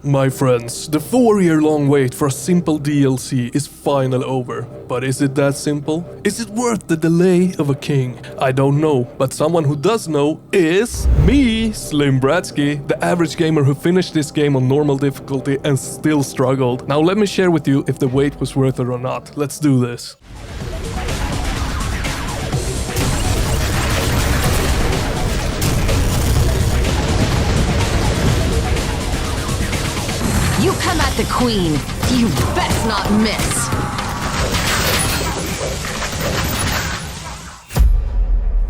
My friends, the 4-year-long wait for a simple DLC is finally over. But is it that simple? Is it worth the delay of a king? I don't know, but someone who does know is me, Slim Bratsky, the average gamer who finished this game on normal difficulty and still struggled. Now let me share with you if the wait was worth it or not. Let's do this. You come at the queen. You best not miss.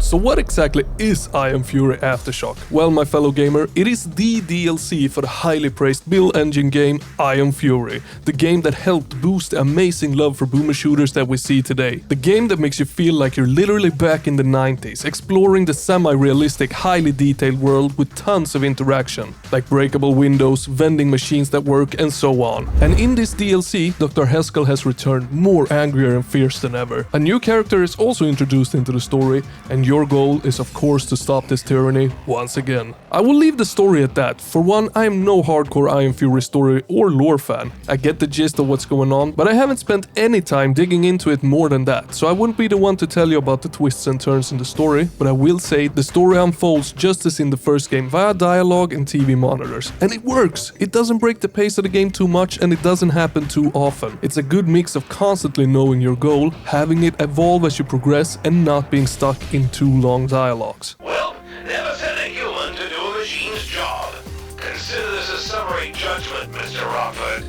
So what exactly is Ion Fury Aftershock? Well, my fellow gamer, it is the DLC for the highly praised build engine game Ion Fury, the game that helped boost the amazing love for boomer shooters that we see today. The game that makes you feel like you're literally back in the 90s, exploring the semi-realistic, highly detailed world with tons of interaction, like breakable windows, vending machines that work, and so on. And in this DLC, Dr. Heskel has returned more angrier and fierce than ever. A new character is also introduced into the story, and your goal is of course to stop this tyranny once again. I will leave the story at that. For one, I am no hardcore Ion Fury story or lore fan. I get the gist of what's going on, but I haven't spent any time digging into it more than that, so I wouldn't be the one to tell you about the twists and turns in the story, but I will say the story unfolds just as in the first game via dialogue and TV monitors. And it works! It doesn't break the pace of the game too much and it doesn't happen too often. It's a good mix of constantly knowing your goal, having it evolve as you progress, and not being stuck in too long dialogues. Well, never send a human to do a machine's job. Consider this a summary judgment, Mr. Rockford.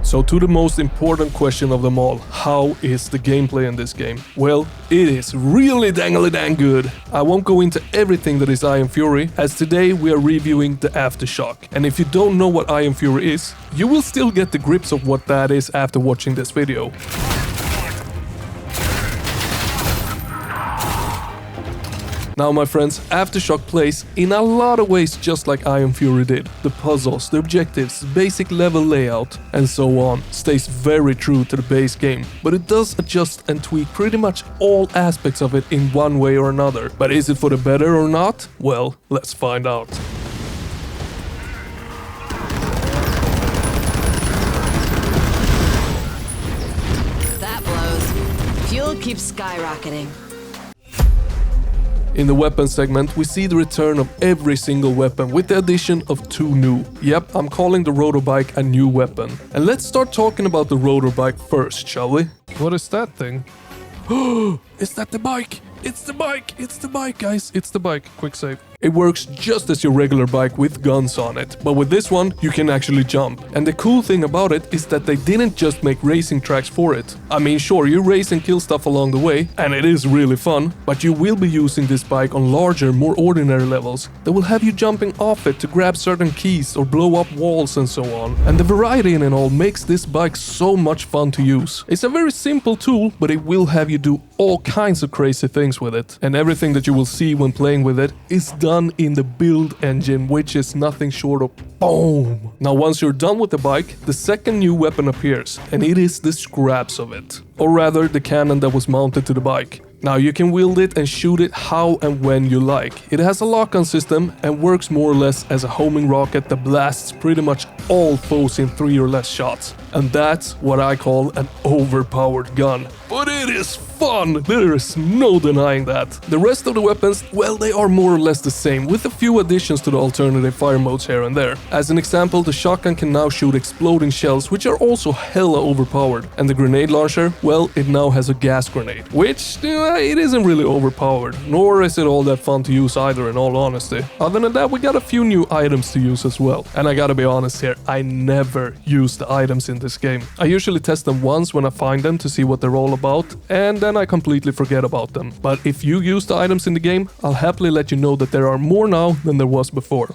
So to the most important question of them all, how is the gameplay in this game? Well, it is really dang good. I won't go into everything that is Ion Fury, as today we are reviewing the Aftershock. And if you don't know what Ion Fury is, you will still get the grips of what that is after watching this video. Now my friends, Aftershock plays in a lot of ways just like Ion Fury did. The puzzles, the objectives, the basic level layout, and so on stays very true to the base game, but it does adjust and tweak pretty much all aspects of it in one way or another. But is it for the better or not? Well, let's find out. That blows. Fuel keeps skyrocketing. In the weapon segment, we see the return of every single weapon with the addition of 2 new. Yep, I'm calling the rotor bike a new weapon. And let's start talking about the rotor bike first, shall we? What is that thing? Is that the bike? It's the bike! It's the bike, guys! It's the bike. Quick save. It works just as your regular bike with guns on it, but with this one you can actually jump. And the cool thing about it is that they didn't just make racing tracks for it. I mean, sure, you race and kill stuff along the way, and it is really fun, but you will be using this bike on larger, more ordinary levels that will have you jumping off it to grab certain keys or blow up walls and so on. And the variety in it all makes this bike so much fun to use. It's a very simple tool, but it will have you do all kinds of crazy things with it. And everything that you will see when playing with it is done in the build engine, which is nothing short of boom. Now once you're done with the bike, the second new weapon appears, and it is the scraps of it. Or rather, the cannon that was mounted to the bike. Now you can wield it and shoot it how and when you like. It has a lock-on system and works more or less as a homing rocket that blasts pretty much all foes in 3 or less shots. And that's what I call an overpowered gun. But it is fun! There is no denying that. The rest of the weapons, well, they are more or less the same, with a few additions to the alternative fire modes here and there. As an example, the shotgun can now shoot exploding shells, which are also hella overpowered. And the grenade launcher, well, it now has a gas grenade, which, it isn't really overpowered, nor is it all that fun to use either, in all honesty. Other than that, we got a few new items to use as well. And I gotta be honest here, I never use the items in this game. I usually test them once when I find them to see what they're all about, and then I completely forget about them. But if you use the items in the game, I'll happily let you know that there are more now than there was before.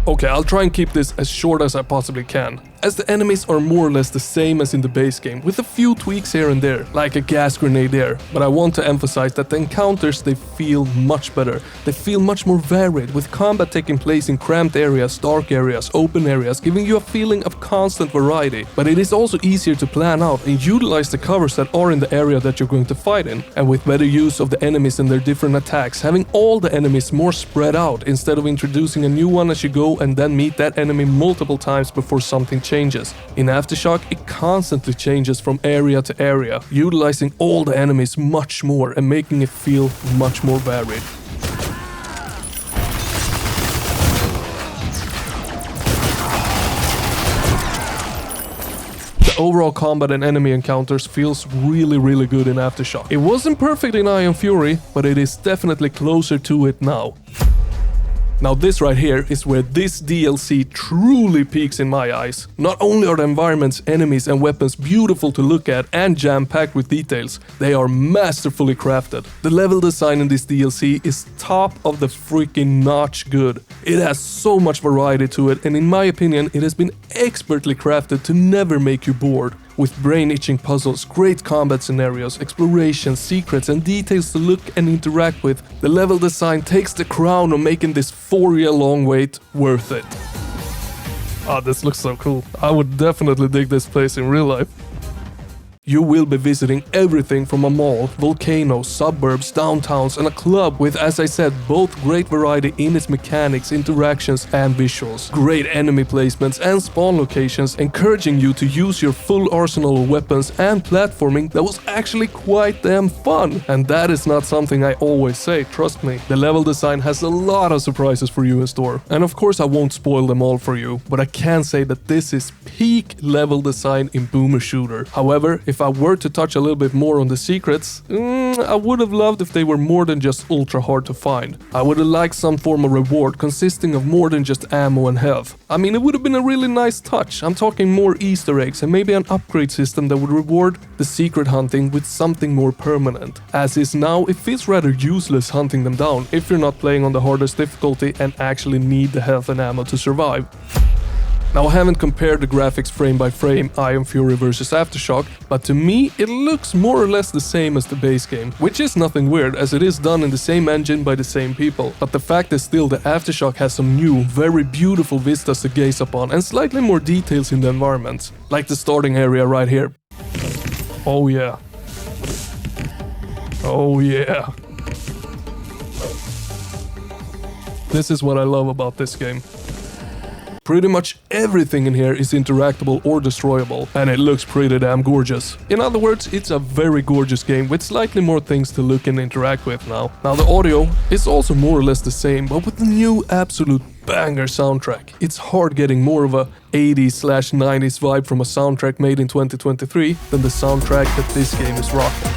Okay, I'll try and keep this as short as I possibly can. as the enemies are more or less the same as in the base game, with a few tweaks here and there, like a gas grenade there, but I want to emphasize that the encounters, they feel much better. They feel much more varied, with combat taking place in cramped areas, dark areas, open areas, giving you a feeling of constant variety. But it is also easier to plan out and utilize the covers that are in the area that you're going to fight in, and with better use of the enemies and their different attacks, having all the enemies more spread out instead of introducing a new one as you go and then meet that enemy multiple times before something changes. In Aftershock, it constantly changes from area to area, utilizing all the enemies much more and making it feel much more varied. Overall combat and enemy encounters feels really good in Aftershock. It wasn't perfect in Ion Fury, but it is definitely closer to it now. Now this right here is where this DLC truly peaks in my eyes. Not only are the environments, enemies and weapons beautiful to look at and jam-packed with details, they are masterfully crafted. The level design in this DLC is top of the freaking notch good. It has so much variety to it, and in my opinion it has been expertly crafted to never make you bored. With brain-itching puzzles, great combat scenarios, exploration, secrets and details to look and interact with, the level design takes the crown of making this 4-year-long wait worth it. Ah, this looks so cool. I would definitely dig this place in real life. You will be visiting everything from a mall, volcanoes, suburbs, downtowns and a club with, as I said, both great variety in its mechanics, interactions and visuals. Great enemy placements and spawn locations, encouraging you to use your full arsenal of weapons and platforming that was actually quite damn fun. And that is not something I always say, trust me. The level design has a lot of surprises for you in store. And of course I won't spoil them all for you, but I can say that this is peak level design in boomer shooter. However, if I were to touch a little bit more on the secrets, I would have loved if they were more than just ultra hard to find. I would have liked some form of reward consisting of more than just ammo and health. I mean, it would have been a really nice touch. I'm talking more Easter eggs and maybe an upgrade system that would reward the secret hunting with something more permanent. As is now, it feels rather useless hunting them down if you're not playing on the hardest difficulty and actually need the health and ammo to survive. Now I haven't compared the graphics frame by frame, Ion Fury vs Aftershock, but to me it looks more or less the same as the base game, which is nothing weird as it is done in the same engine by the same people. But the fact is still that Aftershock has some new, very beautiful vistas to gaze upon and slightly more details in the environments, like the starting area right here. Oh yeah. Oh yeah. This is what I love about this game. Pretty much everything in here is interactable or destroyable, and it looks pretty damn gorgeous. In other words, it's a very gorgeous game with slightly more things to look and interact with now. Now the audio is also more or less the same, but with the new absolute banger soundtrack. It's hard getting more of a 80s/90s vibe from a soundtrack made in 2023 than the soundtrack that this game is rocking.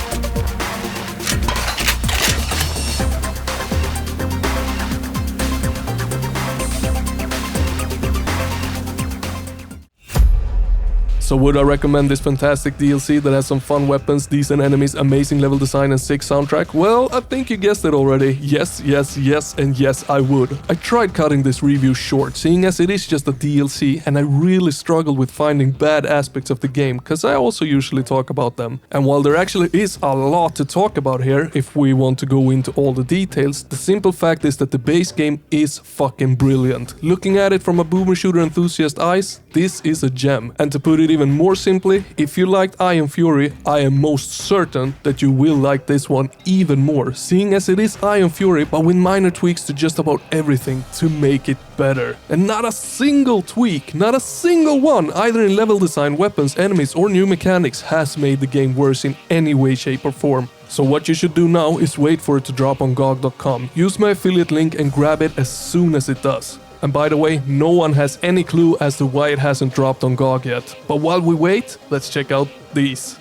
So would I recommend this fantastic DLC that has some fun weapons, decent enemies, amazing level design and sick soundtrack? Well, I think you guessed it already. Yes, yes, yes, and yes, I would. I tried cutting this review short, seeing as it is just a DLC, and I really struggled with finding bad aspects of the game, cause I also usually talk about them. And while there actually is a lot to talk about here, if we want to go into all the details, the simple fact is that the base game is fucking brilliant. Looking at it from a boomer shooter enthusiast eyes, this is a gem. And to put it even more simply, if you liked Ion Fury, I am most certain that you will like this one even more, seeing as it is Ion Fury but with minor tweaks to just about everything to make it better. And not a single tweak, not a single one, either in level design, weapons, enemies or new mechanics has made the game worse in any way, shape or form. So what you should do now is wait for it to drop on GOG.com. Use my affiliate link and grab it as soon as it does. And by the way, no one has any clue as to why it hasn't dropped on GOG yet. But while we wait, let's check out these.